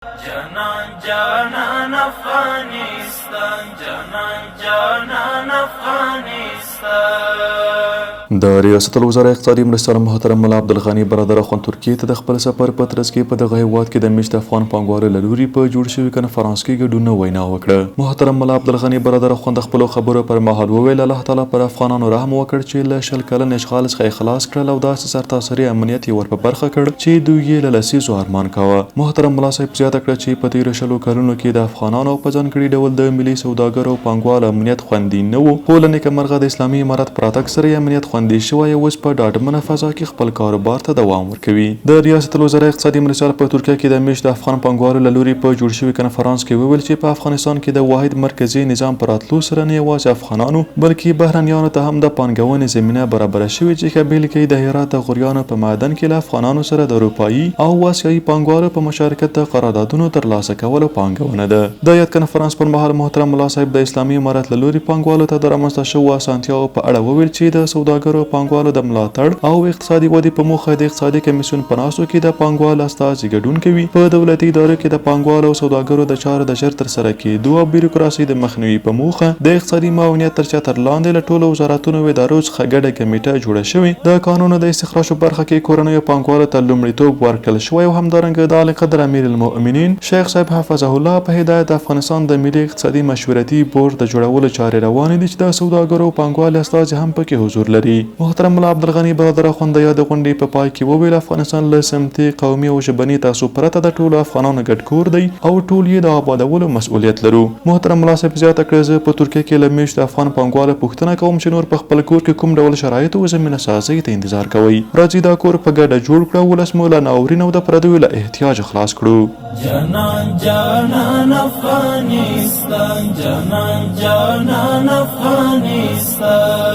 جانان جانان افغانستان، جانان جانان افغانستان. د ریاست الوزرا اقتصادي مرستیال محترم ملا عبدالغني برادر اخوند ترکیې ته د خپل سفر په ترڅ کې په دغه هیواد کې د میشت افغان پانګوالو له لوري په جوړ شوي کنفرانس کې ګډون وینا وکړه. محترم ملا عبدالغني برادر اخوند خپلو خبرو پر مهال وویل الله تعالی پر افغانانو رحم وکړ چې له شل کلن اشغال څخه خلاص کړل او داسې سرتاسري امنیت یې ور په برخه کړ چې دوی یې له لسیزو ارمان کاوه. محترم ملا صاحب زیاته کړه چې په تیرو شلو کلونو کې د افغانانو په ځانګړي ډول د ملي سوداګرو پانګوالو امنیت خوندي نه و، خو له نیکمرغه د اسلامي امارت په راتګ سره یې امنیت خوندي شوی اوس په ډاډمنه فضا کې خپل کاروبار ته دوام ورکوي. د ریاست الوزرا اقتصادي مرستیال په ترکیه کې د میشت افغان پانګوالو له لوري په جوړ شوي کنفرانس کې وویل چې په افغانستان کې د واحد مرکزي نظام په راتلو سره نه یوازې افغانانو بلکې بهرنیانو ته هم د پانګونې زمینه برابره شوې چې ښه بېلګه د هرات د غوریانو په معدن کې له افغانانو سره د اروپایي او آسیایي پانګوالو په مشارکت د قراردادونو ترلاسه کولو پانګونه ده. د یاد کنفرانس پر مهال محترم ملا صاحب د اسلامي امارت له لوري پانګوالو ته د رامنځته شوو اسانتیاوو په اړه وویل چې د سوداګرو پانګوالو د ملاتړ او اقتصادي ودې په موخه د اقتصادي کمیسیون په ناستو کې د پانګوالو استازي ګډون کوي. په دولتي ادارو کې د پانګوالو او سوداګرو د چارو د ژر ترسره کېدو او بیروکراسي د مخنیوي په موخه د اقتصادي معاونیت تر چتر لاندې له ټولو وزارتونو او ادارو څخه ګډه کمیټه جوړه شوې. د قانونو د استخراج برخه کې کورنیو پانګوالو ته لومړیتوب ورکړل شوی او همدارنګه د اعلی قدر امیر المؤمنین شیخ صاحب حفظه الله په هدایت د افغانستان د ملي اقتصادي مشورتي بورډ د جوړولو چارې روانې دي چې د سوداګرو او پانګوالو استازي هم پکې حضور لري. محترم ملا عبدالغني برادر اخوند د یاد غونډې په پای کې وویل افغانستان له سمتي قومي او ژبني تعصب پرته د ټولو افغانانو ګډ کور دی او ټول یې د آبادولو مسؤلیت لرو. محترم ملا صاحب زیاته کړه زه په ترکیه کې له میشت افغان پانګوالو پوښتنه کوم چې نور په خپل کور کې کوم ډول شرایط او زمینه سازي ته انتظار کوي. راځي دا کور په ګډه جوړ کړو، ولس مو له ناورین او د پردیو له احتیاج خلاص کړو. جانان جانان افغانستان، جانان جانان افغانستان.